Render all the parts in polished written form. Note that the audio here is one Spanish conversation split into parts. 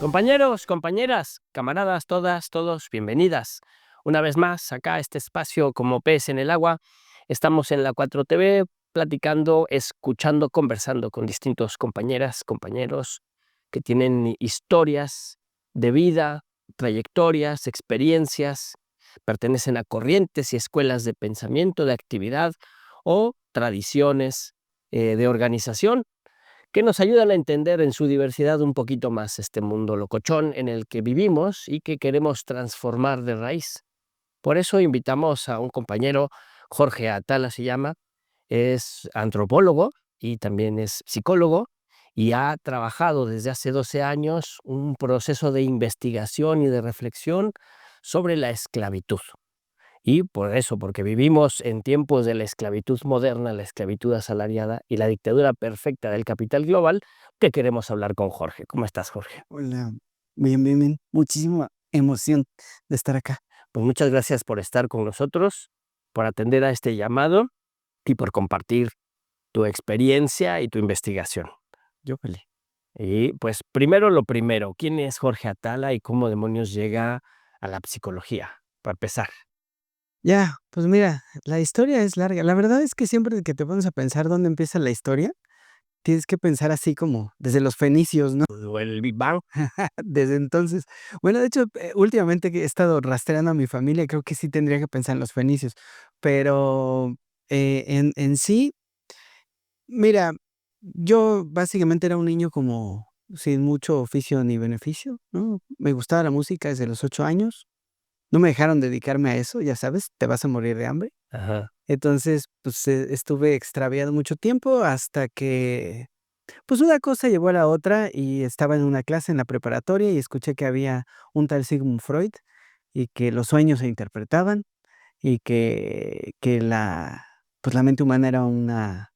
Compañeros, compañeras, camaradas, todas, todos, bienvenidas. Una vez más, acá a este espacio como pez en el agua. Estamos en la 4TV platicando, escuchando, conversando con distintos compañeras, compañeros que tienen historias de vida, trayectorias, experiencias, pertenecen a corrientes y escuelas de pensamiento, de actividad o tradiciones de organización que nos ayudan a entender en su diversidad un poquito más este mundo locochón en el que vivimos y que queremos transformar de raíz. Por eso invitamos a un compañero, Jorge Atala se llama, es antropólogo y también es psicólogo y ha trabajado desde hace 12 años un proceso de investigación y de reflexión sobre la esclavitud. Y por eso, porque vivimos en tiempos de la esclavitud moderna, la esclavitud asalariada y la dictadura perfecta del capital global, que queremos hablar con Jorge. ¿Cómo estás, Jorge? Hola, bien, bien, bien. Muchísima emoción de estar acá. Pues muchas gracias por estar con nosotros, por atender a este llamado y por compartir tu experiencia y tu investigación. Yo feliz. Y pues primero lo primero, ¿quién es Jorge Atala y cómo demonios llega a la psicología? Para empezar. Ya, pues mira, la historia es larga. La verdad es que siempre que te pones a pensar dónde empieza la historia, tienes que pensar así como desde los fenicios, ¿no? O el Big Bang. Desde entonces. Bueno, de hecho, últimamente que he estado rastreando a mi familia, creo que sí tendría que pensar en los fenicios. Pero en sí, mira, yo básicamente era un niño como sin mucho oficio ni beneficio, ¿no? Me gustaba la música desde los 8 años. No me dejaron dedicarme a eso, ya sabes, te vas a morir de hambre. Ajá. Entonces, pues, estuve extraviado mucho tiempo hasta que, pues, una cosa llevó a la otra y estaba en una clase en la preparatoria y escuché que había un tal Sigmund Freud y que los sueños se interpretaban y que pues, la mente humana era una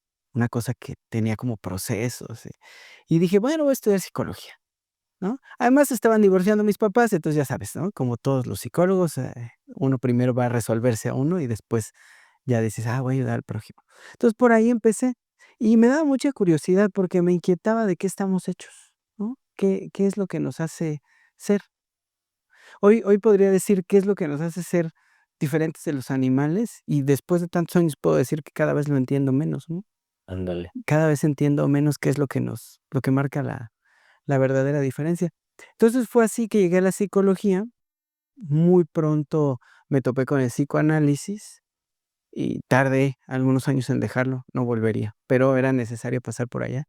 cosa que tenía como procesos, y dije: "Bueno, voy a estudiar psicología". ¿No? Además, estaban divorciando mis papás, entonces ya sabes, ¿no? Como todos los psicólogos, uno primero va a resolverse a uno y después ya dices: "Ah, voy a ayudar al prójimo". Entonces, por ahí empecé, y me daba mucha curiosidad porque me inquietaba de qué estamos hechos, ¿no? ¿Qué es lo que nos hace ser? Hoy podría decir qué es lo que nos hace ser diferentes de los animales, y después de tantos años puedo decir que cada vez lo entiendo menos, ¿no? Ándale. Cada vez entiendo menos qué es lo que marca la verdadera diferencia. Entonces, fue así que llegué a la psicología. Muy pronto me topé con el psicoanálisis y tardé algunos años en dejarlo, no volvería, pero era necesario pasar por allá.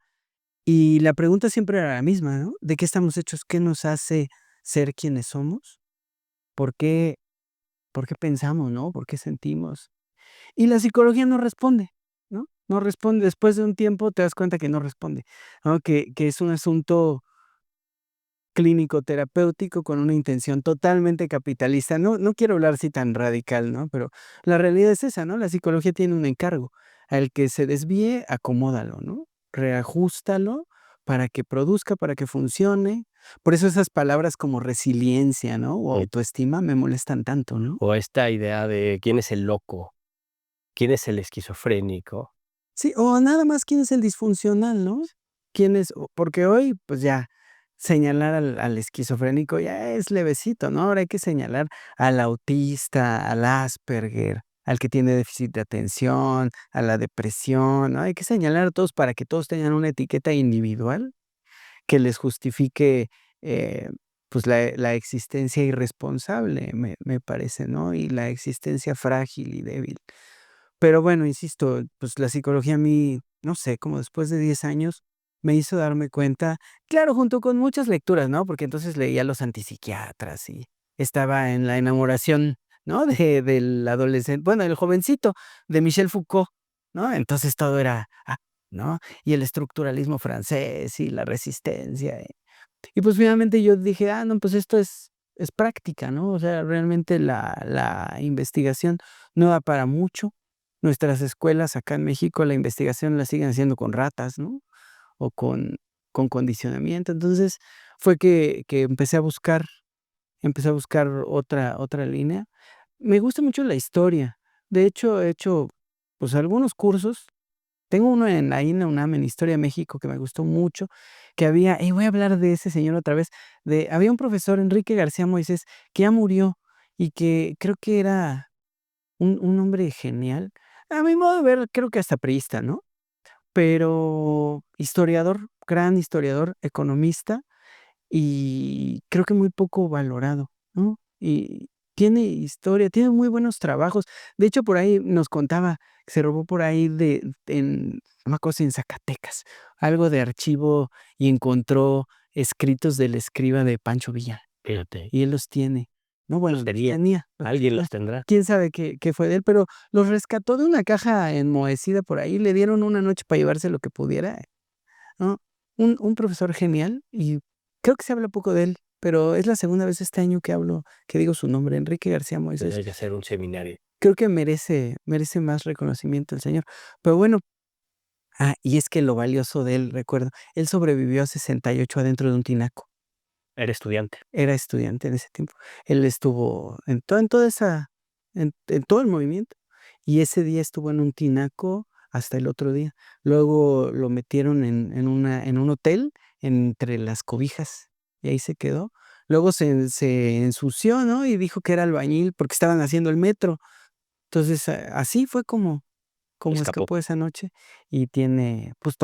Y la pregunta siempre era la misma, ¿no? ¿De qué estamos hechos? ¿Qué nos hace ser quienes somos? ¿Por qué por qué pensamos, no? ¿Por qué sentimos? Y la psicología no responde, ¿no? No responde. Después de un tiempo te das cuenta que no responde, ¿no? Que es un asunto clínico terapéutico con una intención totalmente capitalista. No quiero hablar así tan radical, ¿no? Pero la realidad es esa, ¿no? La psicología tiene un encargo. Al que se desvíe, acomódalo, ¿no? Reajústalo para que produzca, para que funcione. Por eso esas palabras como resiliencia, ¿no? O autoestima me molestan tanto, ¿no? O esta idea de quién es el loco, quién es el esquizofrénico. Sí, o nada más quién es el disfuncional, ¿no? Quién es, porque hoy, pues ya, señalar al esquizofrénico ya es levecito, ¿no? Ahora hay que señalar al autista, al Asperger, al que tiene déficit de atención, a la depresión, ¿no? Hay que señalar a todos para que todos tengan una etiqueta individual que les justifique, eh, pues la existencia irresponsable, me parece, ¿no? Y la existencia frágil y débil. Pero bueno, insisto, pues la psicología a mí, no sé, como después de 10 años me hizo darme cuenta, claro, junto con muchas lecturas, ¿no? Porque entonces leía a los antipsiquiatras y estaba en la enamoración, ¿no? Del adolescente, bueno, el jovencito de Michel Foucault, ¿no? Entonces todo era, ¿no? Y el estructuralismo francés y la resistencia. Y pues finalmente yo dije, no, pues esto es práctica, ¿no? O sea, realmente la investigación no da para mucho. Nuestras escuelas acá en México, la investigación la siguen haciendo con ratas, ¿no? O con condicionamiento. Entonces, fue que empecé a buscar otra línea. Me gusta mucho la historia. De hecho, he hecho, pues, algunos cursos. Tengo uno ahí en la UNAM, en Historia de México, que me gustó mucho, que había, y voy a hablar de ese señor otra vez, había un profesor, Enrique García Moisés, que ya murió y que creo que era un hombre genial. A mi modo de ver, creo que hasta priista, ¿no? Pero historiador, gran historiador, economista, y creo que muy poco valorado, ¿no? Y tiene historia, tiene muy buenos trabajos. De hecho, por ahí nos contaba que se robó por ahí no me acuerdo si en Zacatecas, algo de archivo y encontró escritos del escriba de Pancho Villa, Fíjate, y él los tiene. No, bueno, los tenía, tenía. alguien los tendrá. Quién sabe qué fue de él, pero los rescató de una caja enmohecida por ahí, le dieron una noche para llevarse lo que pudiera, ¿no? Un profesor genial y creo que se habla poco de él, pero es la segunda vez este año que digo su nombre, Enrique García Moisés. Tendría que hacer un seminario. Creo que merece más reconocimiento el señor. Pero bueno, y es que lo valioso de él, recuerdo, él sobrevivió a 68 adentro de un tinaco. Era estudiante. Era estudiante en ese tiempo. Él estuvo en toda esa en todo el movimiento, y ese día estuvo en un tinaco hasta el otro día. Luego lo metieron en un hotel entre las cobijas, y ahí se quedó. Luego se ensució, ¿no? Y dijo que era albañil porque estaban haciendo el metro. Entonces, así fue como Escapó. escapó esa noche y tiene, pues,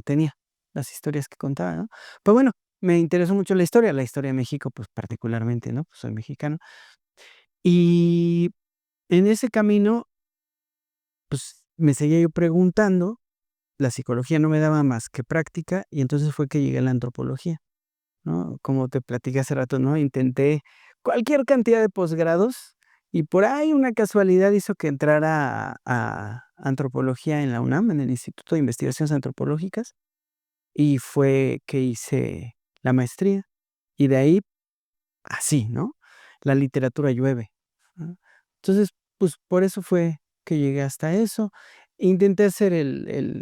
tenía las historias que contaba, ¿no? Pero bueno, me interesó mucho la historia de México, pues, particularmente, ¿no? Pues, soy mexicano. Y en ese camino, pues, me seguía yo preguntando, la psicología no me daba más que práctica, y entonces fue que llegué a la antropología, ¿no? Como te platiqué hace rato, ¿no? Intenté cualquier cantidad de posgrados, y por ahí una casualidad hizo que entrara a antropología en la UNAM, en el Instituto de Investigaciones Antropológicas, y fue que hice la maestría. Y de ahí, así, ¿no? La literatura llueve, ¿no? Entonces, pues, por eso fue que llegué hasta eso. Intenté hacer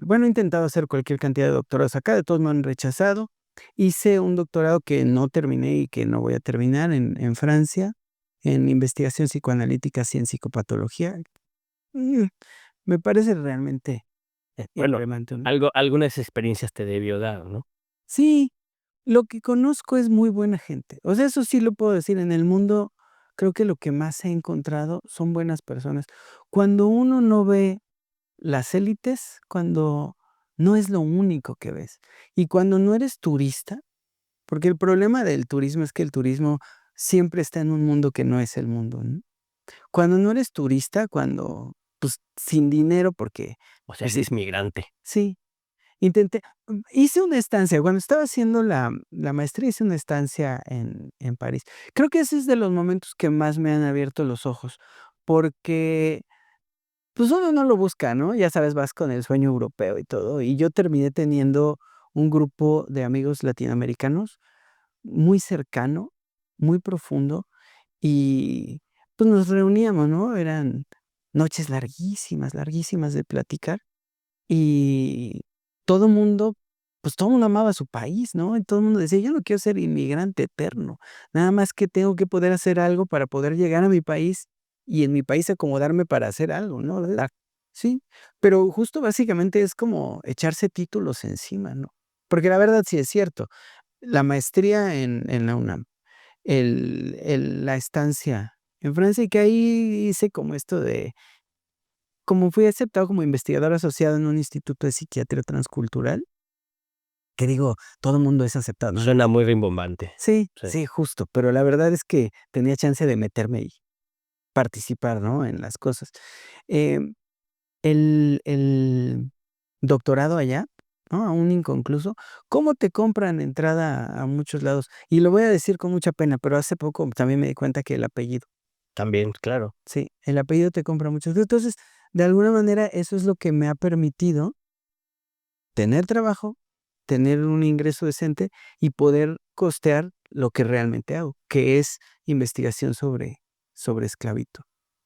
bueno, he intentado hacer cualquier cantidad de doctorados acá, de todos me han rechazado. Hice un doctorado que no terminé y que no voy a terminar en Francia, en investigación psicoanalítica y en psicopatología. Mm, me parece realmente Bueno, irrelevante, ¿no? algunas experiencias te debió dar, ¿no? Sí, lo que conozco es muy buena gente. O sea, eso sí lo puedo decir, en el mundo creo que lo que más he encontrado son buenas personas. Cuando uno no ve las élites, cuando no es lo único que ves, y cuando no eres turista, porque el problema del turismo es que el turismo siempre está en un mundo que no es el mundo, ¿no? Cuando no eres turista, pues, sin dinero, porque, O sea, pues eres migrante. sí. Hice una estancia, cuando estaba haciendo la maestría, hice una estancia en París. Creo que ese es de los momentos que más me han abierto los ojos, porque, pues, uno no lo busca, ¿no? Ya sabes, vas con el sueño europeo y todo, y yo terminé teniendo un grupo de amigos latinoamericanos muy cercano, muy profundo, y, pues, nos reuníamos, ¿no? Eran noches larguísimas, larguísimas de platicar. Y todo mundo, pues, todo mundo amaba su país, ¿no? Y todo el mundo decía: "Yo no quiero ser inmigrante eterno, nada más que tengo que poder hacer algo para poder llegar a mi país, y en mi país acomodarme para hacer algo", ¿no? Sí, pero justo básicamente es como echarse títulos encima, ¿no? Porque la verdad sí es cierto, la maestría en la UNAM, la estancia en Francia, y que ahí hice como esto de como fui aceptado como investigador asociado en un instituto de psiquiatría transcultural, que digo, todo mundo es aceptado, ¿no? Suena muy rimbombante. Sí, Sí. sí, justo, pero la verdad es que tenía chance de meterme y participar, ¿no?, en las cosas. Em, el doctorado allá, ¿no?, aún inconcluso, ¿cómo te compran entrada a muchos lados? Y lo voy a decir con mucha pena, pero hace poco también me di cuenta que el apellido, También, claro. sí, el apellido te compra mucho. Entonces, de alguna manera, eso es lo que me ha permitido tener trabajo, tener un ingreso decente y poder costear lo que realmente hago, que es investigación sobre esclavitud.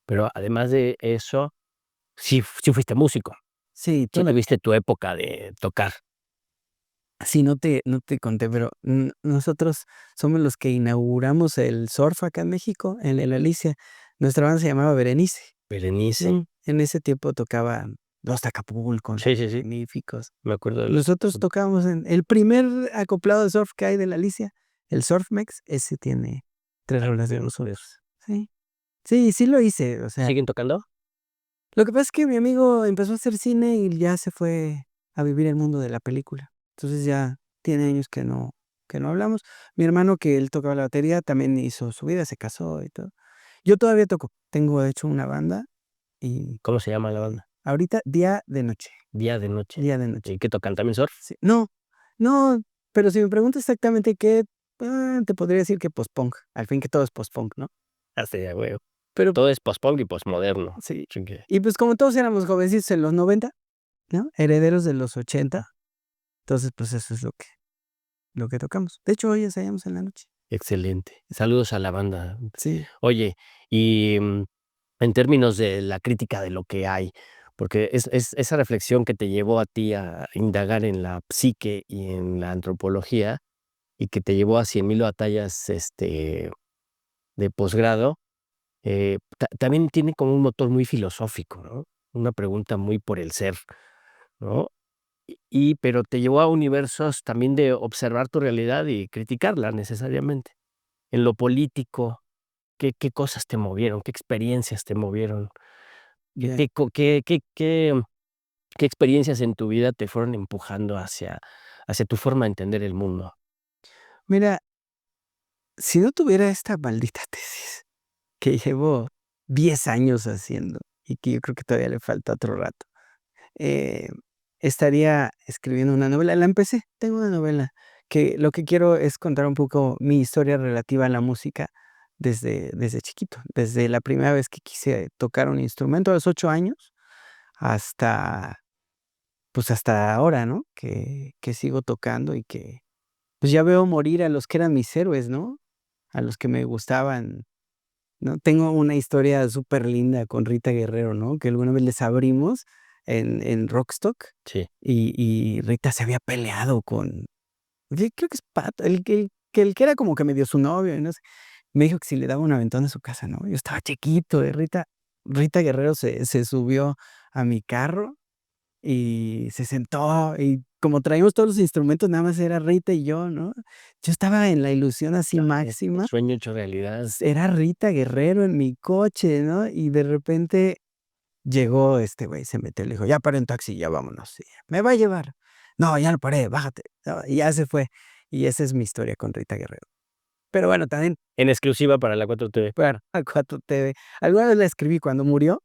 Pero además de eso, sí fuiste músico. Sí, Sí tuviste tu época de tocar. sí, no te conté, pero nosotros somos los que inauguramos el surf acá en México, en el Alicia. Nuestra banda se llamaba Berenice. Berenice. En ese tiempo tocaba Los de Acapulco, Sí, sí, sí. magníficos. Me acuerdo de los Nosotros tocábamos en el primer acoplado de surf que hay de la Alicia, el Surfmex, ese tiene 3 rolas de nosotros. Sí. Sí, sí lo hice, o sea, ¿Siguen tocando? lo que pasa es que mi amigo empezó a hacer cine y ya se fue a vivir el mundo de la película. Entonces, ya tiene años que no hablamos. Mi hermano, que él tocaba la batería, también hizo su vida, se casó y todo. Yo todavía toco, tengo de hecho una banda y ¿Cómo se llama la banda? ahorita día de noche, Día de noche. día de noche. ¿Y qué tocan? ¿También surf? Sí. No, no, pero si me preguntas exactamente qué, te podría decir que post-punk, al fin que todo es post-punk, ¿no? Así de huevo. Pero Todo es post-punk y postmoderno. sí, Así que y pues como todos éramos jovencitos en los 90, ¿no? Herederos de los 80, entonces, pues eso es lo que tocamos. De hecho, hoy ensayamos en la noche. excelente. Saludos a la banda. Sí, Oye, y, en términos de la crítica de lo que hay, porque es esa reflexión que te llevó a ti a indagar en la psique y en la antropología, y que te llevó a 100,000 batallas, de posgrado, también tiene como un motor muy filosófico, ¿no? Una pregunta muy por el ser, ¿no? Pero te llevó a universos también de observar tu realidad y criticarla necesariamente. En lo político, ¿qué cosas te movieron? ¿Qué experiencias te movieron? ¿Qué bien. qué co qué qué qué qué experiencias en tu vida te fueron empujando hacia tu forma de entender el mundo? Mira, si no tuviera esta maldita tesis que llevo 10 años haciendo y que yo creo que todavía le falta otro rato, eh, estaría escribiendo una novela. La empecé, tengo una novela que lo que quiero es contar un poco mi historia relativa a la música desde chiquito, desde la primera vez que quise tocar un instrumento a los 8 años hasta, pues, hasta ahora, ¿no? Que sigo tocando y que, pues, ya veo morir a los que eran mis héroes, ¿no? A los que me gustaban, ¿no? Tengo una historia súper linda con Rita Guerrero, ¿no? Que alguna vez les abrimos en Rockstock Sí. y Rita se había peleado con, oye, creo que es Pato, el que era como que medio su novio, y no sé. Me dijo que si le daba un aventón en su casa, ¿no? Yo estaba chiquito, Rita Guerrero se subió a mi carro y se sentó, y como traíamos todos los instrumentos, nada más era Rita y yo, ¿no? Yo estaba en la ilusión así máxima. Sueño hecho realidad. Era Rita Guerrero en mi coche, ¿no? Y de repente llegó este güey, se metió, le dijo: "Ya paré un taxi, ya vámonos". Y "¿Me va a llevar?". "No, ya no paré, bájate". No, y ya se fue. Y esa es mi historia con Rita Guerrero. Pero bueno, también En exclusiva para la 4TV. para a 4TV. Alguna vez la escribí cuando murió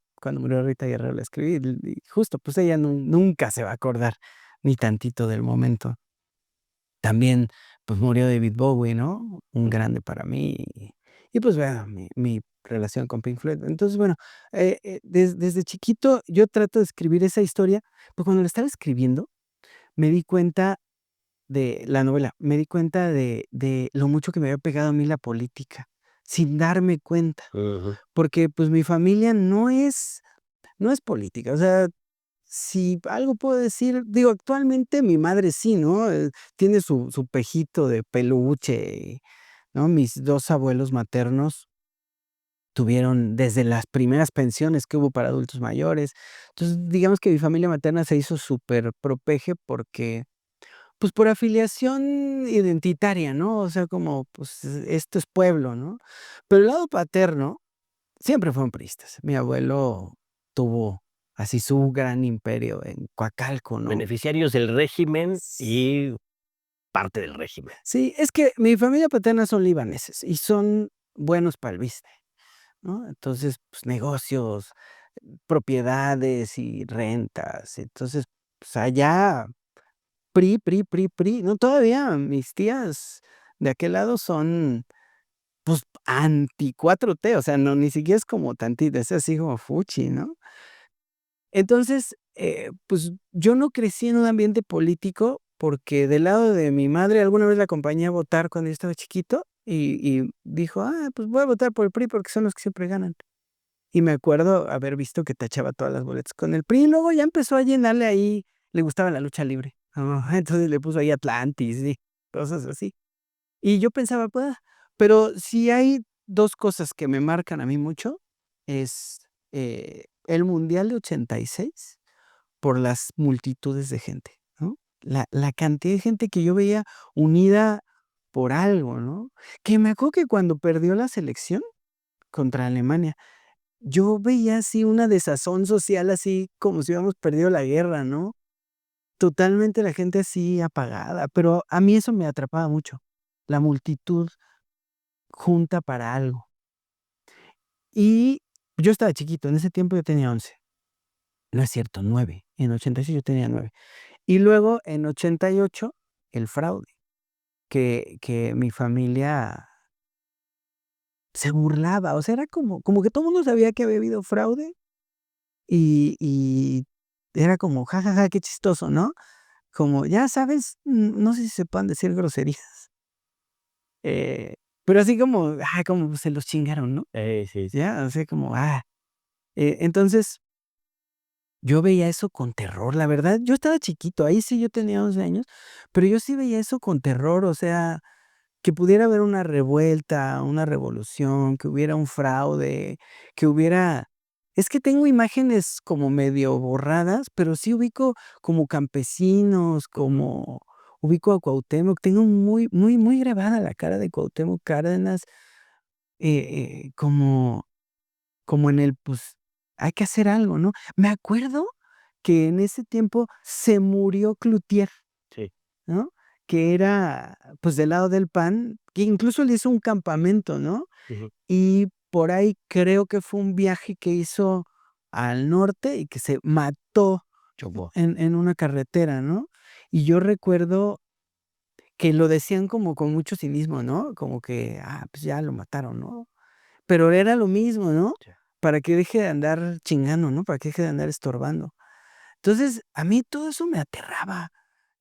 Rita Guerrero la escribí, y justo, pues ella nunca se va a acordar ni tantito del momento. También, pues, murió David Bowie, ¿no? Un grande para mí, y pues, bueno, mi relación con Pink Floyd. Entonces, bueno, desde chiquito yo trato de escribir esa historia, pero cuando la estaba escribiendo, me di cuenta de la novela, me di cuenta de lo mucho que me había pegado a mí la política, sin darme cuenta, Ujú. porque, pues, mi familia no es política, o sea, si algo puedo decir, digo, actualmente mi madre sí, ¿no? Tiene su pejito de peluche, ¿no? Mis 2 abuelos maternos tuvieron desde las primeras pensiones que hubo para adultos mayores. Entonces, digamos que mi familia materna se hizo súper propeje porque, pues, por afiliación identitaria, ¿no? O sea, como, pues, esto es pueblo, ¿no? Pero el lado paterno siempre fueron priistas. Mi abuelo tuvo así su gran imperio en Coacalco, ¿no? Beneficiarios del régimen S y parte del régimen. Sí, es que mi familia paterna son libaneses y son buenos para el business, ¿no? Entonces, pues, negocios, propiedades y rentas. Entonces, pues, allá PRI, PRI, PRI, PRI, no, todavía mis tías de aquel lado son, pues, anti 4T, o sea, no, ni siquiera es como tantito, es así como fuchi, ¿no? Entonces, pues, yo no crecí en un ambiente político, porque del lado de mi madre alguna vez la acompañé a votar cuando yo estaba chiquito, y dijo: "Ah, pues voy a votar por el PRI porque son los que siempre ganan". Y me acuerdo haber visto que tachaba todas las boletas con el PRI, y luego ya empezó a llenarle ahí, le gustaba la lucha libre. Ajá, entonces le puso ahí Atlantis y cosas así. Y yo pensaba, pues, pero si hay 2 cosas que me marcan a mí mucho, es, el mundial de 86, por las multitudes de gente, ¿no? La cantidad de gente que yo veía unida por algo, ¿no? Que me acuerdo que cuando perdió la selección contra Alemania, yo veía así una desazón social, así como si hubiéramos perdido la guerra, ¿no? Totalmente la gente así apagada, pero a mí eso me atrapaba mucho, la multitud junta para algo. Y yo estaba chiquito, en ese tiempo yo tenía 11. No es cierto, 9. En 86 yo tenía 9. Y luego en 88 el fraude, que mi familia se burlaba, o sea, era como que todo el mundo sabía que había habido fraude y era como, ja, ja, ja, qué chistoso, ¿no? Como, ya sabes, no sé si se puedan decir groserías, eh, pero así como, como se los chingaron, ¿no? Sí, sí. Ya, o sea, como, entonces yo veía eso con terror, la verdad, yo estaba chiquito, ahí sí yo tenía 11 años, pero yo sí veía eso con terror, o sea, que pudiera haber una revuelta, una revolución, que hubiera un fraude, que hubiera es que tengo imágenes como medio borradas, pero sí ubico como campesinos, como ubico a Cuauhtémoc, tengo muy muy muy grabada la cara de Cuauhtémoc Cárdenas, como en el, pues, hay que hacer algo, ¿no? Me acuerdo que en ese tiempo se murió Cloutier, Sí. ¿no? Que era, pues, del lado del PAN, que incluso le hizo un campamento, ¿no? Ujú. Y por ahí creo que fue un viaje que hizo al norte y que se mató Chocó. en una carretera, ¿no? Y yo recuerdo que lo decían como con mucho cinismo, ¿no? Como que, pues ya lo mataron, ¿no? Pero era lo mismo, ¿no? Sí. Para que deje de andar chingando, ¿no? Para que deje de andar estorbando. Entonces, a mí todo eso me aterraba.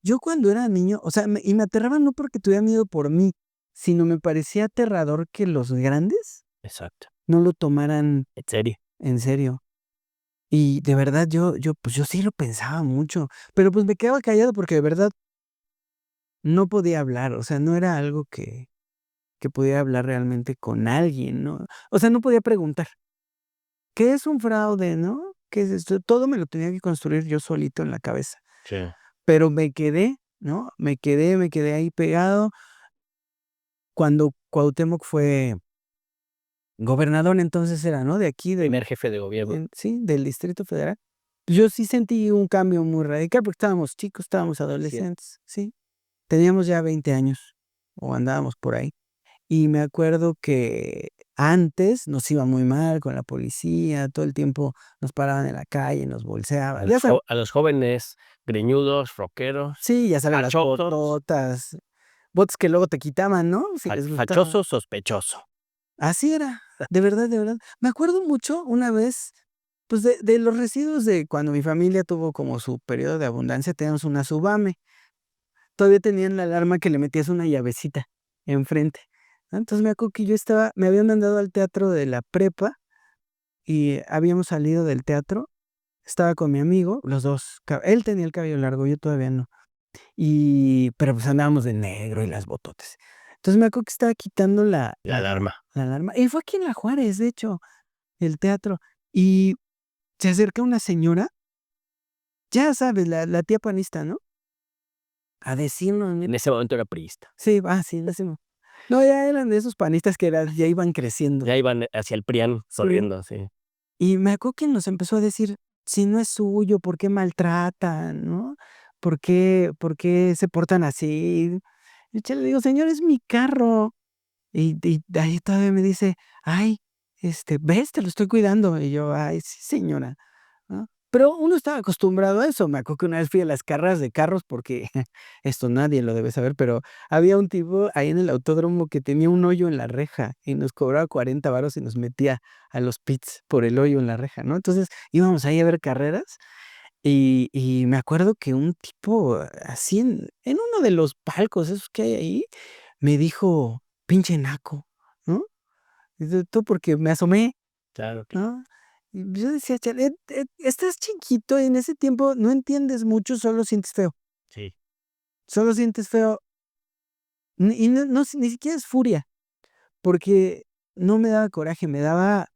Yo cuando era niño, o sea, me aterraba no porque tuviera miedo por mí, sino me parecía aterrador que los grandes Exacto. no lo tomaran En serio. en serio. Y de verdad pues yo sí lo pensaba mucho, pero pues me quedaba callado porque de verdad no podía hablar, o sea, no era algo que pudiera hablar realmente con alguien, ¿no? O sea, no podía preguntar, ¿qué es un fraude, no? ¿Qué es esto? Todo me lo tenía que construir yo solito en la cabeza, Sí. pero me quedé, ¿no? Me quedé ahí pegado. Cuando Cuauhtémoc fue gobernador, entonces era, ¿no? De aquí, Primer jefe de gobierno. sí, del Distrito Federal. Yo sí sentí un cambio muy radical porque estábamos chicos, estábamos Sí. adolescentes, sí. Teníamos ya 20 años o andábamos por ahí. Y me acuerdo que antes nos iba muy mal con la policía, todo el tiempo nos paraban en la calle, nos bolseaban. Ya sabes, A los jóvenes greñudos, rockeros, sí, ya sabes, las fachosos, bototas, botas que luego te quitaban, ¿no? Si les gustaba. fachoso sospechoso. Así era, de verdad, de verdad. Me acuerdo mucho una vez, pues, de los residuos de cuando mi familia tuvo como su periodo de abundancia, teníamos una Subame. Todavía tenían la alarma que le metías una llavecita enfrente, ¿no? Entonces, me acuerdo que me habían mandado al teatro de la prepa y habíamos salido del teatro, estaba con mi amigo, los 2, él tenía el cabello largo, yo todavía no, pero, pues, andábamos de negro y las bototes. Entonces, me acuerdo que estaba quitando la La alarma. la alarma, y fue aquí en La Juárez, de hecho, el teatro, y se acerca una señora, ya sabes, la tía panista, ¿no? A decirnos, En ese momento era priista. sí, sí, decimos. No, ya eran de esos panistas que ya iban creciendo. Ya iban hacia el PRIAN Sí. corriendo, sí. Y me acuerdo que nos empezó a decir: "Si no es suyo, ¿por qué maltratan?", ¿no? ¿Por qué se portan así? Y yo le digo: "Señor, es mi carro". Y ahí todavía me dice: "Ay, ¿ves? Te lo estoy cuidando". Y yo: "Ay, sí, señora", ¿no? Pero uno estaba acostumbrado a eso. Me acuerdo que una vez fui a las carreras de carros porque esto nadie lo debe saber, pero había un tipo ahí en el autódromo que tenía un hoyo en la reja y nos cobraba 40 varos y nos metía a los pits por el hoyo en la reja, ¿no? Entonces, íbamos ahí a ver carreras y me acuerdo que un tipo así en uno de los palcos esos que hay ahí, me dijo: "Pinche naco", ¿no? Y todo porque me asomé, Claro, ¿no? Y yo decía: "Chale, estás chiquito y en ese tiempo no entiendes mucho, solo sientes feo, sí. solo sientes feo". Y no ni siquiera es furia, porque no me daba coraje, me daba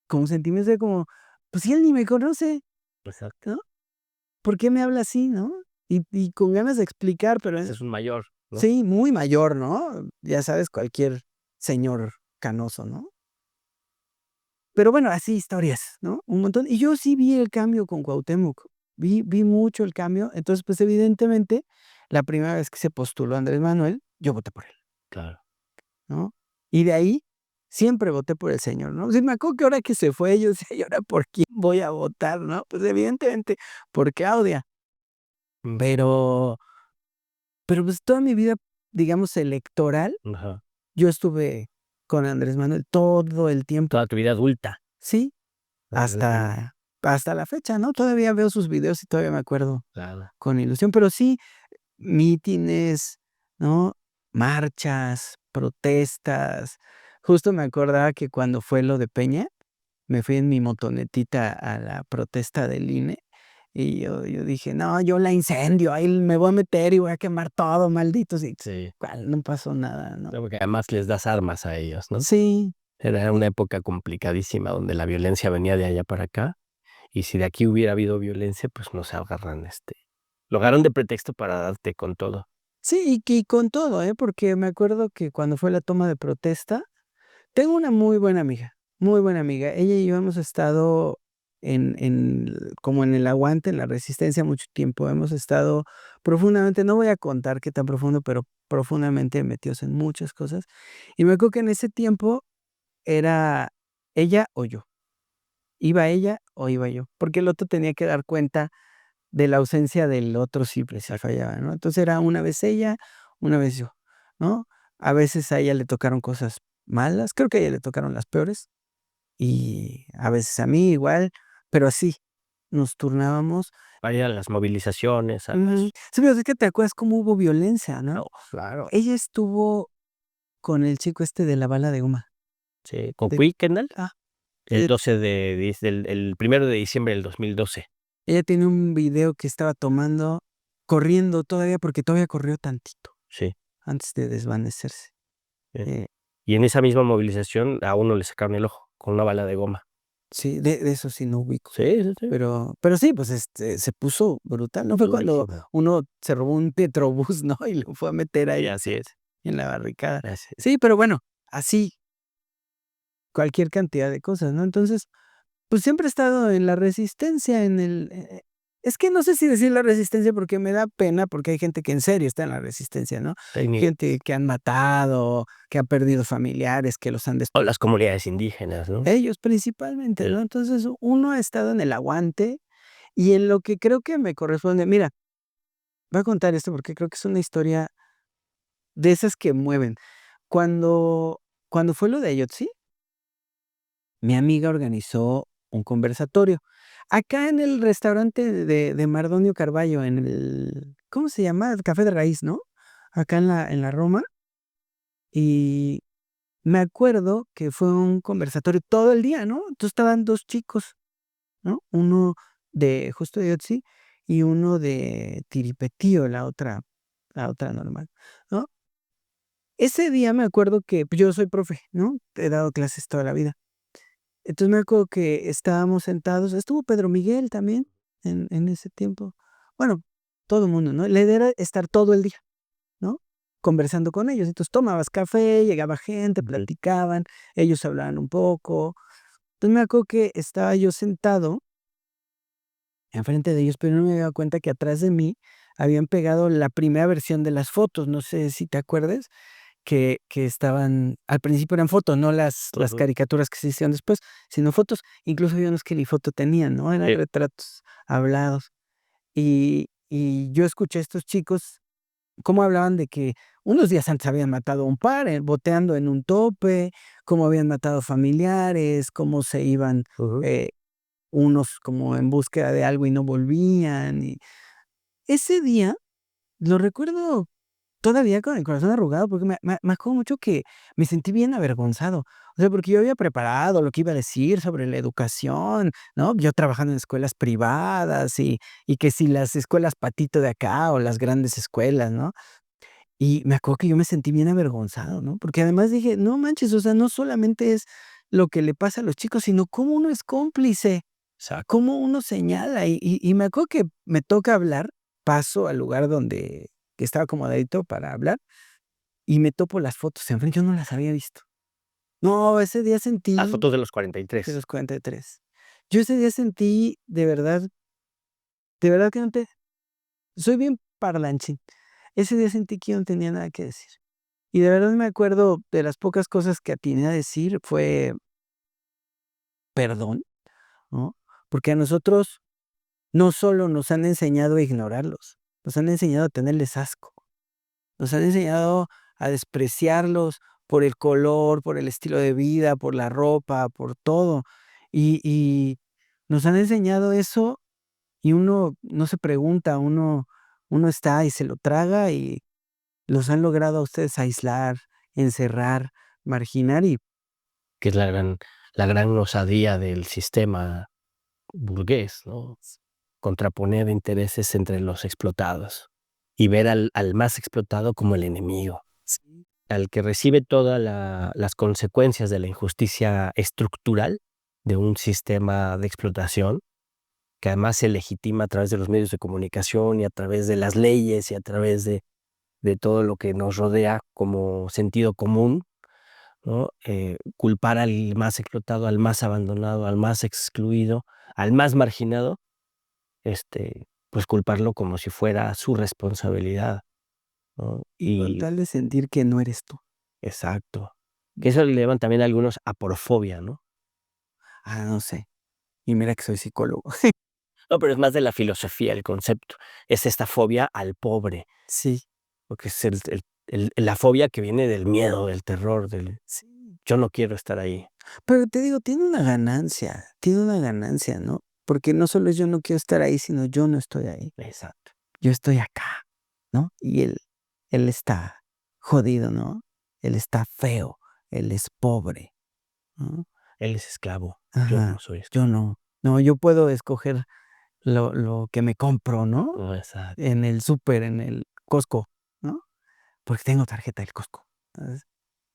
como sentimiento de como, pues si él ni me conoce, Exacto. ¿no? ¿por qué me habla así, no? Y con ganas de explicar, pero Es un mayor, ¿no? sí, muy mayor, ¿no? Ya sabes, cualquier señor canoso, ¿no? Pero bueno, así historias, ¿no? Un montón. Y yo sí vi el cambio con Cuauhtémoc, vi mucho el cambio. Entonces, pues, evidentemente, la primera vez que se postuló Andrés Manuel, yo voté por él, Claro. ¿no? Y de ahí siempre voté por el señor, ¿no? Sí, me acuerdo que ahora que se fue, yo decía: "¿Y ahora por quién voy a votar?", ¿no? Pues, evidentemente, por Claudia, Mm, pero pues, toda mi vida, digamos, electoral, ajá. yo estuve con Andrés Manuel todo el tiempo. Toda tu vida adulta. Sí, Ujú. hasta la fecha, ¿no? Todavía veo sus videos y todavía me acuerdo Claro. con ilusión, pero sí, mítines, ¿no? Marchas, protestas. Justo me acordaba que cuando fue lo de Peña, me fui en mi motonetita a la protesta del INE y yo dije: "No, yo la incendio, ahí me voy a meter y voy a quemar todo, malditos", y Sí. ¿cuál? No pasó nada, ¿no? No, porque además les das armas a ellos, ¿no? Sí, Era una época complicadísima donde la violencia venía de allá para acá, y si de aquí hubiera habido violencia, pues nos agarran, lo agarran de pretexto para darte con todo. sí, y con todo, porque me acuerdo que cuando fue la toma de protesta, tengo una muy buena amiga, muy buena amiga. Ella y yo hemos estado como en el aguante, en la resistencia mucho tiempo. Hemos estado profundamente, no voy a contar qué tan profundo, pero profundamente metidos en muchas cosas. Y me acuerdo que en ese tiempo era ella o yo. Iba ella o iba yo, porque el otro tenía que dar cuenta de la ausencia del otro si Exacto. fallaba, ¿no? Entonces era una vez ella, una vez yo, ¿no? A veces a ella le tocaron cosas malas, creo que a ella le tocaron las peores, y a veces a mí igual, pero así, nos turnábamos. Para ir a las movilizaciones, a Ujú. las Sí, pero es que te acuerdas cómo hubo violencia, ¿no? no, claro. Ella estuvo con el chico este de la bala de goma, Sí, con de Cuiquenal, ah, el eh, 12 de dic el 1 de diciembre del 2012. ella tiene un video que estaba tomando, corriendo todavía, porque todavía corrió tantito Sí, antes de desvanecerse. eh, Eh, y en esa misma movilización a uno le sacaron el ojo con una bala de goma. sí, de eso sí no ubico. Sí, sí, sí, Pero sí, pues, se puso brutal, ¿no? Fue cuando durísimo. uno se robó un Petrobús, ¿no? Y lo fue a meter Sí, ahí así es, en la barricada. así es. Sí, pero bueno, así cualquier cantidad de cosas, ¿no? Entonces, pues, siempre he estado en la resistencia, es que no sé si decir la resistencia porque me da pena, porque hay gente que en serio está en la resistencia, ¿no? Técnico. Gente que han matado, que ha perdido familiares, que los han O las comunidades indígenas, ¿no? ellos principalmente, ¿no? Entonces, uno ha estado en el aguante y en lo que creo que me corresponde. Mira, voy a contar esto porque creo que es una historia de esas que mueven. Cuando fue lo de Ayotzi, mi amiga organizó un conversatorio acá en el restaurante de Mardonio Carballo, en el, ¿cómo se llama? El Café de Raíz, ¿no? Acá en la Roma. Y me acuerdo que fue un conversatorio todo el día, ¿no? Entonces estaban 2 chicos, ¿no? Uno de justo de Ayotzi y uno de Tiripetío, la otra normal, ¿no? Ese día me acuerdo que, pues, yo soy profe, ¿no? He dado clases toda la vida. Entonces, me acuerdo que estábamos sentados, estuvo Pedro Miguel también en ese tiempo. Bueno, todo el mundo, ¿no? La idea era estar todo el día, ¿no? Conversando con ellos. Entonces, tomabas café, llegaba gente, Ujú. platicaban, ellos hablaban un poco. Entonces, me acuerdo que estaba yo sentado enfrente de ellos, pero no me había dado cuenta que atrás de mí habían pegado la primera versión de las fotos, no sé si te acuerdes, que estaban al principio eran fotos, no las Ujú. caricaturas que se hicieron después, sino fotos. Incluso había unos que ni foto tenían, ¿no? Eran Sí. retratos hablados. Y yo escuché a estos chicos cómo hablaban de que unos días antes habían matado a un par, boteando en un tope, cómo habían matado familiares, cómo se iban, Ujú. eh, unos como en búsqueda de algo y no volvían. Y ese día lo recuerdo todavía con el corazón arrugado, porque me acuerdo mucho que me sentí bien avergonzado. O sea, porque yo había preparado lo que iba a decir sobre la educación, ¿no? Yo trabajando en escuelas privadas y que si las escuelas patito de acá o las grandes escuelas, ¿no? Y me acuerdo que yo me sentí bien avergonzado, ¿no? Porque además dije: "No manches, o sea, no solamente es lo que le pasa a los chicos, sino cómo uno es cómplice", Exacto. ¿Cómo uno señala? Y me acuerdo que me toca hablar, paso al lugar donde que estaba acomodadito para hablar, y me topo las fotos enfrente, yo no las había visto. No, ese día Las sentí fotos de los de 43. los 43. Yo ese día sentí de verdad que no te soy bien parlanchín. Ese día sentí que yo no tenía nada que decir. Y de verdad me acuerdo de las pocas cosas que atiné a decir fue perdón, ¿no? Porque a nosotros no solo nos han enseñado a ignorarlos, nos han enseñado a tenerles asco, nos han enseñado a despreciarlos por el color, por el estilo de vida, por la ropa, por todo. Y nos han enseñado eso y uno no se pregunta, uno está y se lo traga y los han logrado a ustedes aislar, encerrar, marginar y Que es la gran osadía del sistema burgués, ¿no? Contraponer intereses entre los explotados y ver al más explotado como el enemigo, sí, al que recibe todas las consecuencias de la injusticia estructural de un sistema de explotación, que además se legitima a través de los medios de comunicación y a través de las leyes y a través de todo lo que nos rodea como sentido común, ¿no? Culpar al más explotado, al más abandonado, al más excluido, al más marginado, pues culparlo como si fuera su responsabilidad, ¿no? y con tal de sentir que no eres tú. Exacto. Que eso le llaman también algunos aporofobia, ¿no? No sé. Y mira que soy psicólogo. No, pero es más de la filosofía, el concepto. Es esta fobia al pobre, Sí, porque es la fobia que viene del miedo, del terror, del sí. yo no quiero estar ahí. Pero te digo, tiene una ganancia, ¿no? Porque no solo es yo no quiero estar ahí, sino yo no estoy ahí. Exacto. Yo estoy acá, ¿no? Y él está jodido, ¿no? Él está feo, él es pobre, ¿no? Él es esclavo, yo no Ajá, soy yo esclavo. no. No, yo puedo escoger lo que me compro, ¿no? No, exacto. En el súper, en el Costco, ¿no? Porque tengo tarjeta del Costco. Entonces,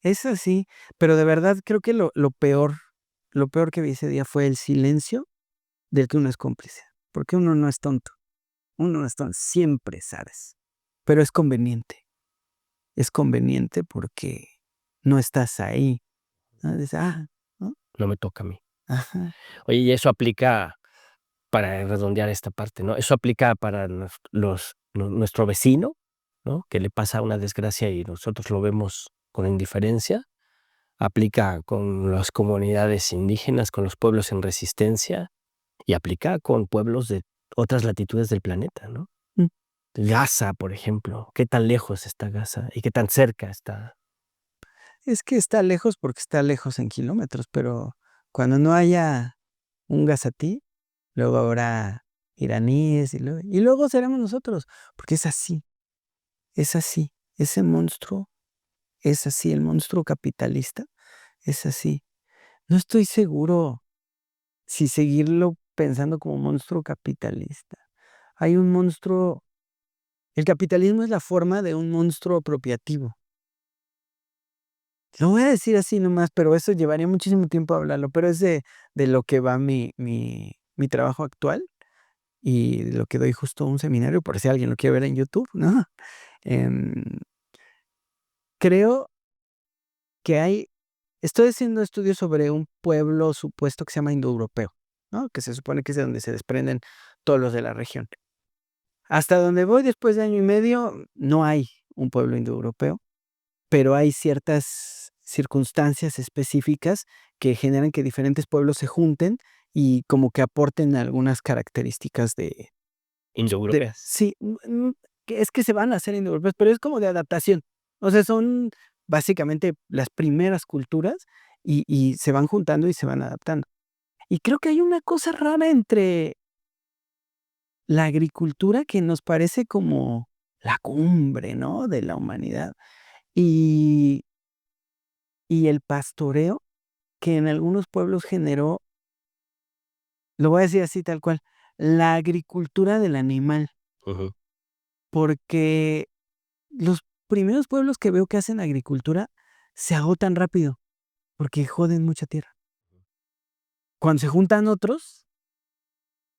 es así, pero de verdad creo que lo peor que vi ese día fue el silencio del que uno es cómplice, porque uno no es tonto, siempre sabes, pero es conveniente porque no estás ahí, ¿no? Dices: ¿no? No me toca a mí. Ajá, Oye, y eso aplica para redondear esta parte, ¿no? Eso aplica para nuestro vecino, ¿no? Que le pasa una desgracia y nosotros lo vemos con indiferencia. Aplica con las comunidades indígenas, con los pueblos en resistencia y aplica con pueblos de otras latitudes del planeta, ¿no? mm. Gaza, por ejemplo, ¿qué tan lejos está Gaza y qué tan cerca está? Es que está lejos porque está lejos en kilómetros, pero cuando no haya un Gazatí, luego habrá iraníes y luego seremos nosotros, porque es así, ese monstruo es así, el monstruo capitalista es así. No estoy seguro si seguirlo pensando como monstruo capitalista. Hay un monstruo el capitalismo es la forma de un monstruo apropiativo. Lo voy a decir así nomás, pero eso llevaría muchísimo tiempo hablarlo, pero es de lo que va mi trabajo actual y de lo que doy justo un seminario, por si alguien lo quiere ver en YouTube, ¿no? Em, creo que estoy haciendo estudios sobre un pueblo supuesto que se llama indoeuropeo, ¿no? Que se supone que es de donde se desprenden todos los de la región. Hasta donde voy después de año y medio, no hay un pueblo indoeuropeo, pero hay ciertas circunstancias específicas que generan que diferentes pueblos se junten y como que aporten algunas características de Indoeuropeas. sí, que es que se van a hacer indoeuropeos, pero es como de adaptación. O sea, son básicamente las primeras culturas y se van juntando y se van adaptando. Y creo que hay una cosa rara entre la agricultura que nos parece como la cumbre, ¿no?, de la humanidad, y el pastoreo, que en algunos pueblos generó, lo voy a decir así tal cual, la agricultura del animal, Ujú. porque los primeros pueblos que veo que hacen agricultura se agotan rápido, porque joden mucha tierra. Cuando se juntan otros,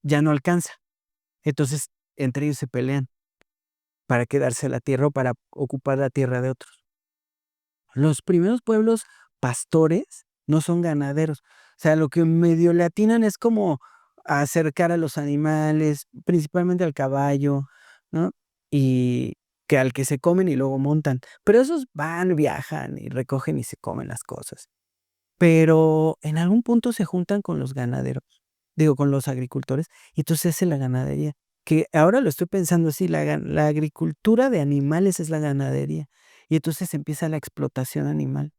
ya no alcanza. Entonces, entre ellos se pelean para quedarse la tierra o para ocupar la tierra de otros. Los primeros pueblos pastores no son ganaderos. O sea, lo que medio le atinan es como acercar a los animales, principalmente al caballo, ¿no? Y que al que se comen y luego montan. Pero esos van, viajan y recogen y se comen las cosas. Pero en algún punto se juntan con los ganaderos, digo, con los agricultores, y entonces hace la ganadería, que ahora lo estoy pensando así, la agricultura de animales es la ganadería, y entonces empieza la explotación animal,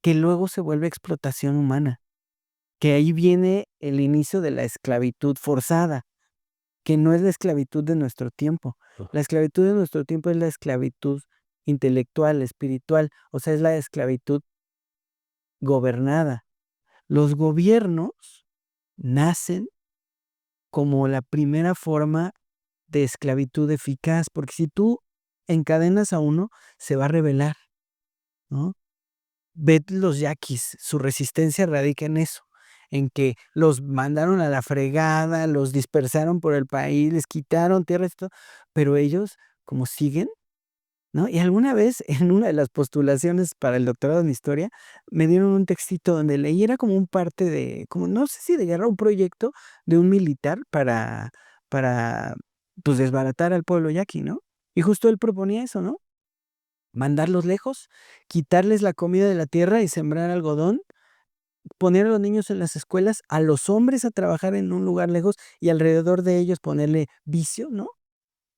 que luego se vuelve explotación humana, que ahí viene el inicio de la esclavitud forzada, que no es la esclavitud de nuestro tiempo. La esclavitud de nuestro tiempo es la esclavitud intelectual, espiritual, o sea, es la esclavitud gobernada. Los gobiernos nacen como la primera forma de esclavitud eficaz, porque si tú encadenas a uno, se va a rebelar, ¿no? Ve los yaquis, su resistencia radica en eso, en que los mandaron a la fregada, los dispersaron por el país, les quitaron tierras y todo, pero ellos, como siguen, ¿no? Y alguna vez, en una de las postulaciones para el doctorado en historia, me dieron un textito donde leí, era como un parte de, como no sé si de guerra, un proyecto de un militar para, pues, desbaratar al pueblo yaqui, ¿no? Y justo él proponía eso, ¿no? Mandarlos lejos, quitarles la comida de la tierra y sembrar algodón, poner a los niños en las escuelas, a los hombres a trabajar en un lugar lejos y alrededor de ellos ponerle vicio, ¿no?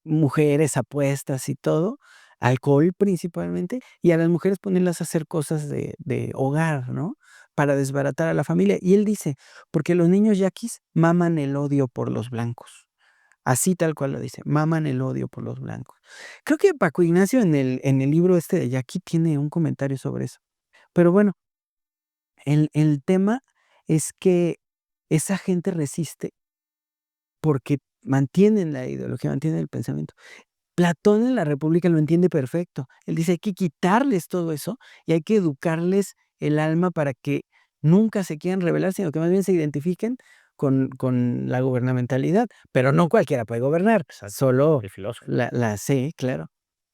Mujeres, apuestas y todo, alcohol principalmente, y a las mujeres ponerlas a hacer cosas de hogar, ¿no? Para desbaratar a la familia. Y él dice, porque los niños yaquis maman el odio por los blancos. Así tal cual lo dice, maman el odio por los blancos. Creo que Paco Ignacio en el libro este de Yaqui tiene un comentario sobre eso. Pero bueno, el tema es que esa gente resiste porque mantienen la ideología, mantienen el pensamiento. Platón en la República lo entiende perfecto. Él dice: "Hay que quitarles todo eso y hay que educarles el alma para que nunca se quieran rebelar, sino que más bien se identifiquen con la gubernamentalidad". Pero no cualquiera puede gobernar, Exacto, solo el filósofo. la sí, claro.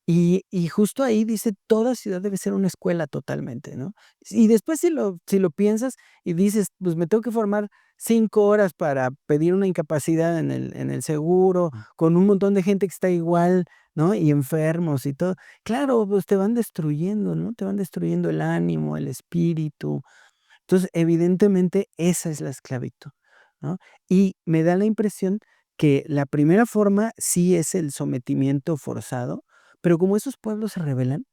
Y justo ahí dice: "Toda ciudad debe ser una escuela totalmente", ¿no? Y después si lo piensas y dices: "Pues me tengo que formar 5 horas para pedir una incapacidad en el seguro, con un montón de gente que está igual, ¿no? Y enfermos y todo". Claro, pues te van destruyendo, ¿no? Te van destruyendo el ánimo, el espíritu. Entonces, evidentemente, esa es la esclavitud, ¿no? Y me da la impresión que la primera forma sí es el sometimiento forzado, pero como esos pueblos se rebelan,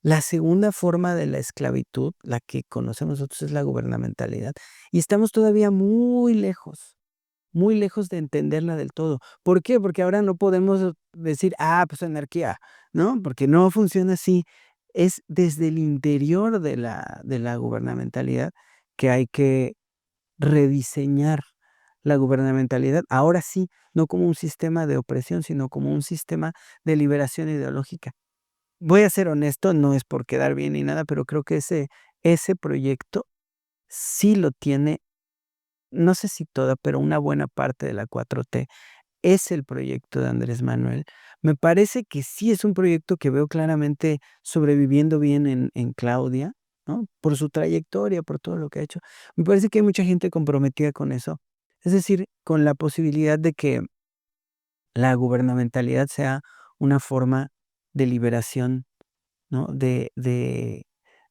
la segunda forma de la esclavitud, la que conocemos nosotros, es la gubernamentalidad. Y estamos todavía muy lejos de entenderla del todo. ¿Por qué? Porque ahora no podemos decir: "Ah, pues anarquía", ¿no? Porque no funciona así. Es desde el interior de la gubernamentalidad que hay que rediseñar la gubernamentalidad. Ahora sí, no como un sistema de opresión, sino como un sistema de liberación ideológica. Voy a ser honesto, no es por quedar bien ni nada, pero creo que ese proyecto sí lo tiene, no sé si toda, pero una buena parte de la 4T. Es el proyecto de Andrés Manuel. Me parece que sí es un proyecto que veo claramente sobreviviendo bien en Claudia, ¿no? Por su trayectoria, por todo lo que ha hecho. Me parece que hay mucha gente comprometida con eso. Es decir, con la posibilidad de que la gubernamentalidad sea una forma de liberación, ¿no? De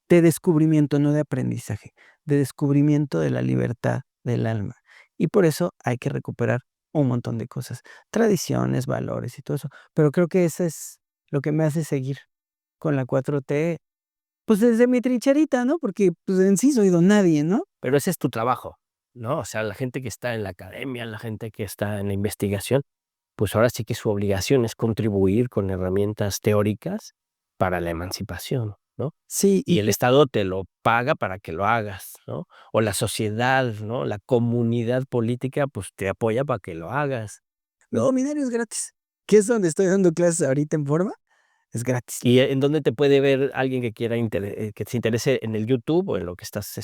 descubrimiento, no de aprendizaje, de descubrimiento de la libertad del alma. Y por eso hay que recuperar un montón de cosas, tradiciones, valores y todo eso. Pero creo que eso es lo que me hace seguir con la 4T, pues desde mi trincherita, ¿no? Porque pues en sí soy don nadie, ¿no? Pero ese es tu trabajo, ¿no? O sea, la gente que está en la academia, la gente que está en la investigación, pues ahora sí que su obligación es contribuir con herramientas teóricas para la emancipación, ¿no? Sí, Y el Estado te lo paga para que lo hagas, ¿no? O la sociedad, ¿no? La comunidad política, pues te apoya para que lo hagas. no, Minario es gratis, que es donde estoy dando clases ahorita en forma, es gratis. ¿Y en dónde te puede ver alguien que quiera que se interese en el YouTube o en lo que estás,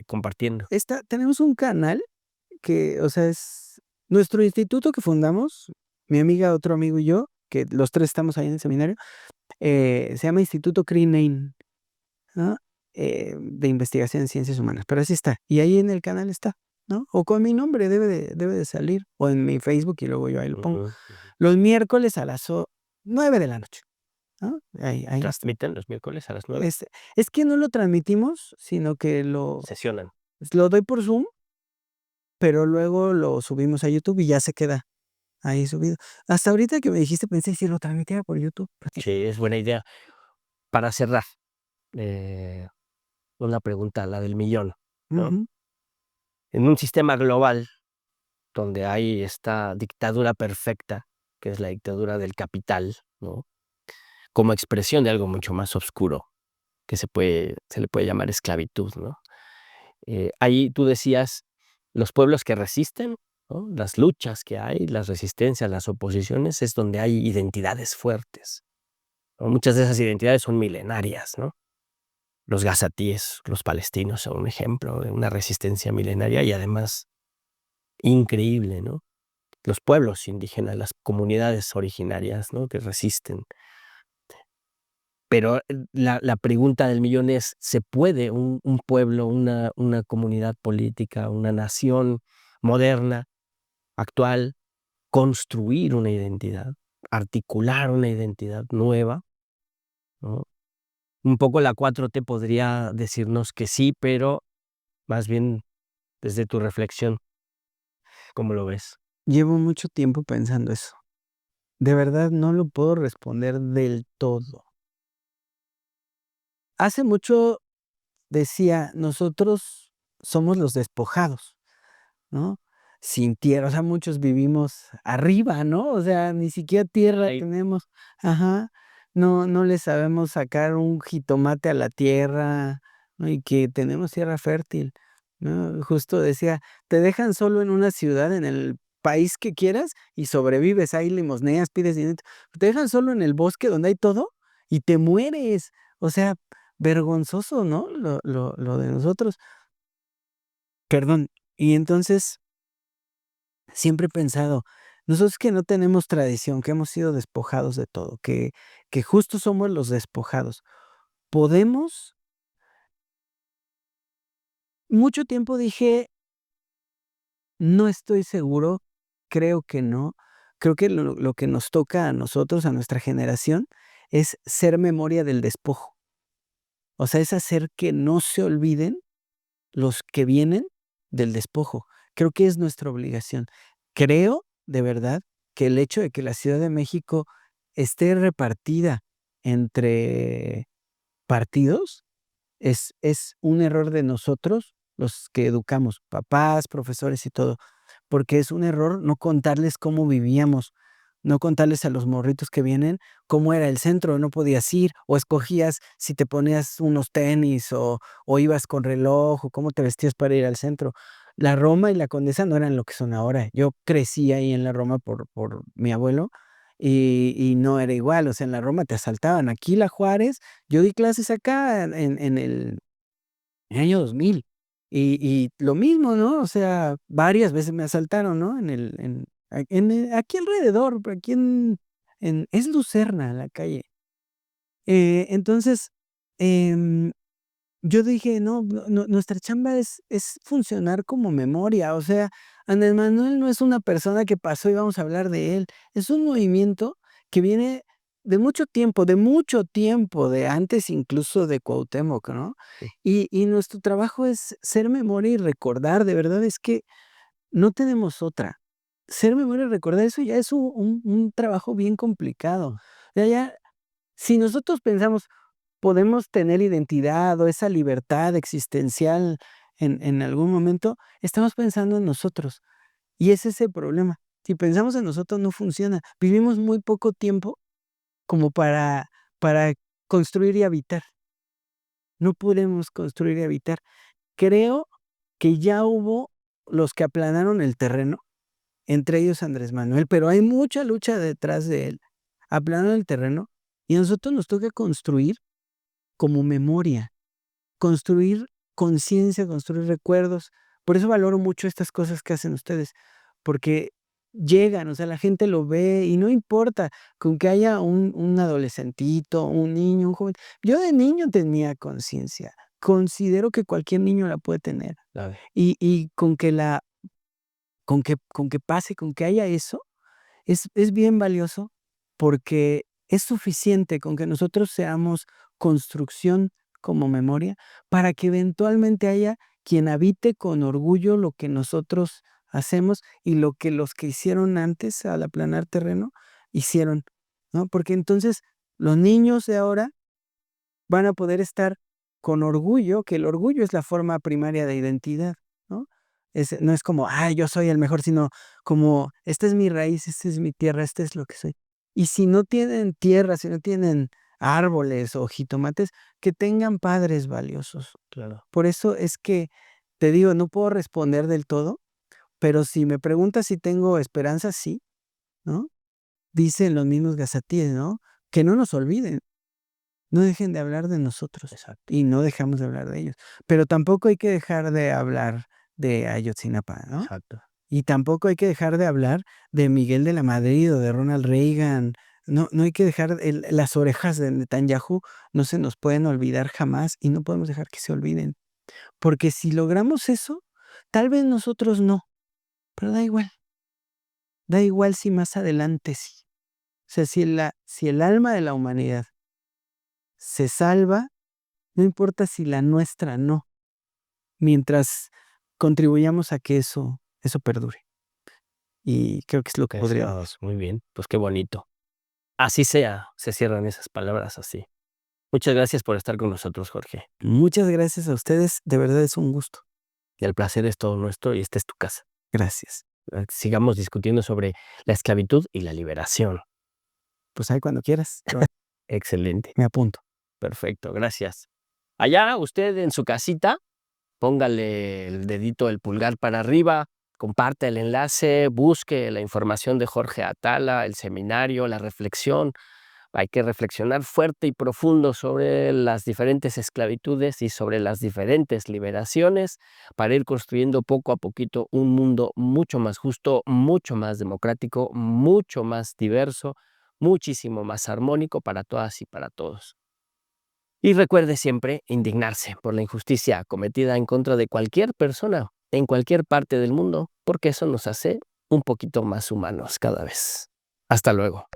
compartiendo? Tenemos un canal que, o sea, Nuestro instituto que fundamos, mi amiga, otro amigo y yo, que los 3 estamos ahí en el seminario, se llama Instituto Crinane, ¿no? De investigación en ciencias humanas, pero así está. Y ahí en el canal está, ¿no? O con mi nombre debe de salir, o en mi Facebook y luego yo ahí lo pongo. Ujú, ujú. Los miércoles a las 9 de la noche, ¿no? Ahí está. ¿Transmiten los miércoles a las 9? Es que no lo transmitimos, sino que Sesionan. lo doy por Zoom, pero luego lo subimos a YouTube y ya se queda ahí subido. Hasta ahorita que me dijiste pensé si lo transmitiera por YouTube. Sí, es buena idea. Para cerrar, eh, una pregunta, la del millón, ¿no? Ujú. En un sistema global donde hay esta dictadura perfecta, que es la dictadura del capital, ¿no? Como expresión de algo mucho más oscuro, que se le puede llamar esclavitud, ¿no? Ahí tú decías, los pueblos que resisten, ¿no? Las luchas que hay, las resistencias, las oposiciones, es donde hay identidades fuertes, ¿no? Muchas de esas identidades son milenarias, ¿no? Los gazatíes, los palestinos son un ejemplo de una resistencia milenaria y además increíble, ¿no? Los pueblos indígenas, las comunidades originarias, ¿no? Que resisten. Pero la pregunta del millón es, ¿se puede un pueblo, una comunidad política, una nación moderna, actual, construir una identidad, articular una identidad nueva, ¿no? Un poco la 4T podría decirnos que sí, pero más bien desde tu reflexión, ¿cómo lo ves? Llevo mucho tiempo pensando eso. De verdad no lo puedo responder del todo. Hace mucho decía, nosotros somos los despojados, ¿no? Sin tierra, o sea, muchos vivimos arriba, ¿no? O sea, ni siquiera tierra Ahí, tenemos. Ajá. No le sabemos sacar un jitomate a la tierra, ¿no? Y que tenemos tierra fértil, ¿no? Justo decía, te dejan solo en una ciudad, en el país que quieras y sobrevives, hay limosneas, pides dinero. Te dejan solo en el bosque donde hay todo y te mueres. O sea, vergonzoso, ¿no? Lo de nosotros. Perdón. Y entonces siempre he pensado, nosotros que no tenemos tradición, que hemos sido despojados de todo, que justo somos los despojados, podemos mucho tiempo dije: "No estoy seguro, creo que no". Creo que lo que nos toca a nosotros, a nuestra generación, es ser memoria del despojo. O sea, es hacer que no se olviden los que vienen del despojo. Creo que es nuestra obligación. Creo, de verdad, que el hecho de que la Ciudad de México esté repartida entre partidos es un error de nosotros, los que educamos, papás, profesores y todo, porque es un error no contarles cómo vivíamos, no contarles a los morritos que vienen cómo era el centro, no podías ir, o escogías si te ponías unos tenis o ibas con reloj, o cómo te vestías para ir al centro. La Roma y la Condesa no eran lo que son ahora. Yo crecí ahí en la Roma por mi abuelo y no era igual, o sea, en la Roma te asaltaban. Aquí la Juárez, yo di clases acá en el año 2000 y lo mismo, ¿no? O sea, varias veces me asaltaron, ¿no? Aquí alrededor, pero aquí es Lucerna la calle. Entonces, em, yo dije: "No, nuestra chamba es funcionar como memoria", o sea, Andrés Manuel no es una persona que pasó y vamos a hablar de él, es un movimiento que viene de mucho tiempo, de antes incluso de Cuauhtémoc, ¿no? Y nuestro trabajo es ser memoria y recordar, de verdad es que no tenemos otra. Ser memoria y recordar, eso ya es un trabajo bien complicado. O sea, ya si nosotros pensamos podemos tener identidad o esa libertad existencial en algún momento, estamos pensando en nosotros, y ese es el problema. Si pensamos en nosotros, no funciona. Vivimos muy poco tiempo como para construir y habitar. No podemos construir y habitar. Creo que ya hubo los que aplanaron el terreno, entre ellos Andrés Manuel, pero hay mucha lucha detrás de él. Aplanaron el terreno y a nosotros nos toca construir como memoria. Construir conciencia, construir recuerdos. Por eso valoro mucho estas cosas que hacen ustedes, porque llegan, o sea, la gente lo ve y no importa, con que haya un adolescentito, un niño, un joven. Yo de niño tenía conciencia, considero que cualquier niño la puede tener, Claro. y con que pase, con que haya eso, es bien valioso, porque es suficiente con que nosotros seamos construcción como memoria, para que eventualmente haya quien habite con orgullo lo que nosotros hacemos y lo que los que hicieron antes al aplanar terreno hicieron, ¿no? Porque entonces los niños de ahora van a poder estar con orgullo, que el orgullo es la forma primaria de identidad, ¿no? No es como, yo soy el mejor, sino como, esta es mi raíz, esta es mi tierra, este es lo que soy. Y si no tienen tierra, si no tienen árboles o jitomates, que tengan padres valiosos. Claro. Por eso es que te digo, no puedo responder del todo, pero si me preguntas si tengo esperanza, sí, ¿no? Dicen los mismos gazatíes, ¿no? Que no nos olviden. No dejen de hablar de nosotros, Exacto. y no dejamos de hablar de ellos. Pero tampoco hay que dejar de hablar de Ayotzinapa, ¿no? Exacto. Y tampoco hay que dejar de hablar de Miguel de la Madrid o de Ronald Reagan. No hay que dejar las orejas de Netanyahu, no se nos pueden olvidar jamás y no podemos dejar que se olviden. Porque si logramos eso, tal vez nosotros no, pero da igual. Da igual si más adelante sí. O sea, si el alma de la humanidad se salva, no importa si la nuestra no, mientras contribuyamos a que eso perdure. Y creo que es lo que podría decir. Eso, muy bien. Pues qué bonito. Así sea, se cierran esas palabras así. Muchas gracias por estar con nosotros, Jorge. Muchas gracias a ustedes, de verdad es un gusto. Y el placer es todo nuestro y esta es tu casa. Gracias. Sigamos discutiendo sobre la esclavitud y la liberación. Pues ahí cuando quieras, Excelente. me apunto. Perfecto, gracias. Allá, usted en su casita, póngale el dedito, el pulgar para arriba, comparte el enlace, busque la información de Jorge Atala, el seminario, la reflexión. Hay que reflexionar fuerte y profundo sobre las diferentes esclavitudes y sobre las diferentes liberaciones para ir construyendo poco a poquito un mundo mucho más justo, mucho más democrático, mucho más diverso, muchísimo más armónico para todas y para todos. Y recuerde siempre indignarse por la injusticia cometida en contra de cualquier persona en cualquier parte del mundo, porque eso nos hace un poquito más humanos cada vez. Hasta luego.